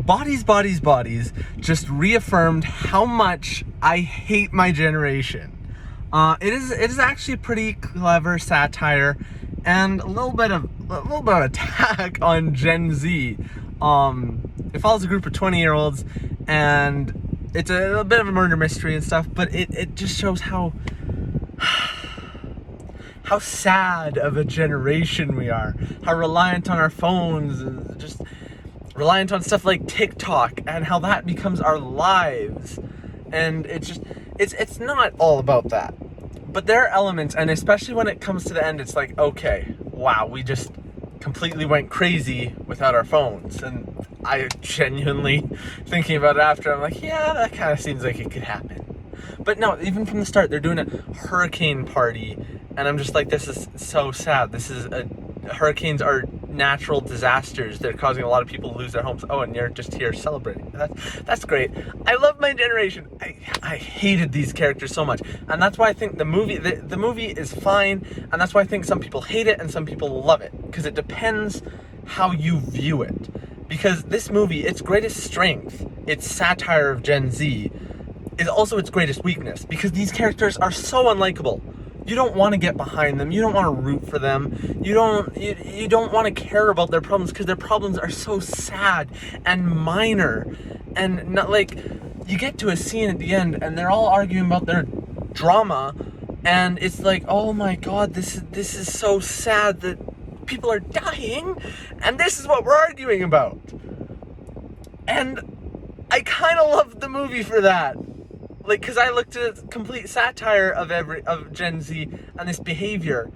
Bodies, Bodies, Bodies just reaffirmed how much I hate my generation. It is actually a pretty clever satire and a little bit of attack on Gen Z. It follows a group of 20-year-olds, and it's a bit of a murder mystery and stuff, but it just shows how sad of a generation we are, how reliant on our phones, just reliant on stuff like TikTok, and how that becomes our lives. And it's not all about that, but there are elements, and especially when it comes to the end, it's like, okay, wow, we just completely went crazy without our phones. And I genuinely, thinking about it after, I'm like, yeah, that kind of seems like it could happen. But no, even from the start, they're doing a hurricane party, and I'm just like, this is so sad. Hurricanes are natural disasters. They're causing a lot of people to lose their homes. Oh, and you're just here celebrating. That's great. I love my generation. I hated these characters so much, and that's why I think the movie is fine, and that's why I think some people hate it and some people love it, because it depends how you view it. Because this movie, its greatest strength, its satire of Gen Z, is also its greatest weakness, because these characters are so unlikable. You don't want to get behind them. You don't want to root for them. You don't want to care about their problems, because their problems are so sad and minor. And not like, you get to a scene at the end and they're all arguing about their drama, and it's like, oh my god, this is so sad that people are dying, and this is what we're arguing about. And I kind of love the movie for that. Like, because I looked at a complete satire of Gen Z and this behavior.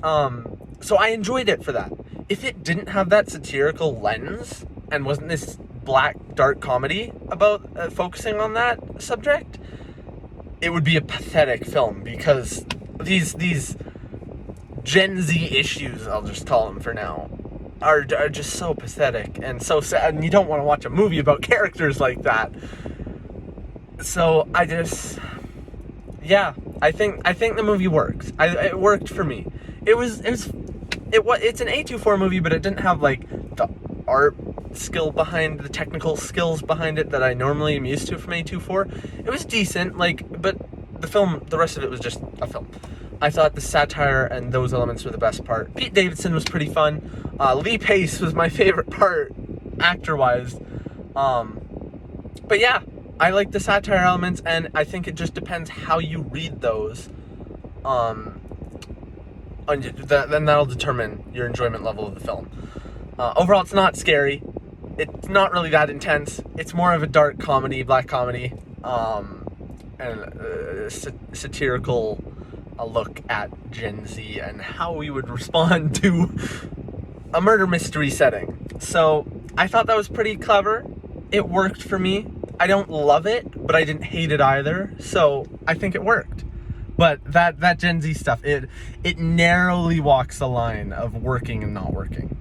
So I enjoyed it for that. If it didn't have that satirical lens and wasn't this black, dark comedy about focusing on that subject, it would be a pathetic film, because these Gen Z issues, I'll just call them for now, are just so pathetic and so sad, and you don't want to watch a movie about characters like that. So I think the movie works. It worked for me. It's an A24 movie, but it didn't have like the art skill behind, the technical skills behind it that I normally am used to from A24. It was decent, but the rest of it was just a film. I thought the satire and those elements were the best part. Pete Davidson was pretty fun. Lee Pace was my favorite part, actor-wise. But yeah, I like the satire elements, and I think it just depends how you read those. Then that'll determine your enjoyment level of the film. Overall, it's not scary. It's not really that intense. It's more of a dark comedy, black comedy, and satirical look at Gen Z and how we would respond to a murder mystery setting. So I thought that was pretty clever. It worked for me. I don't love it, but I didn't hate it either. So I think it worked. But that Gen Z stuff, it narrowly walks the line of working and not working.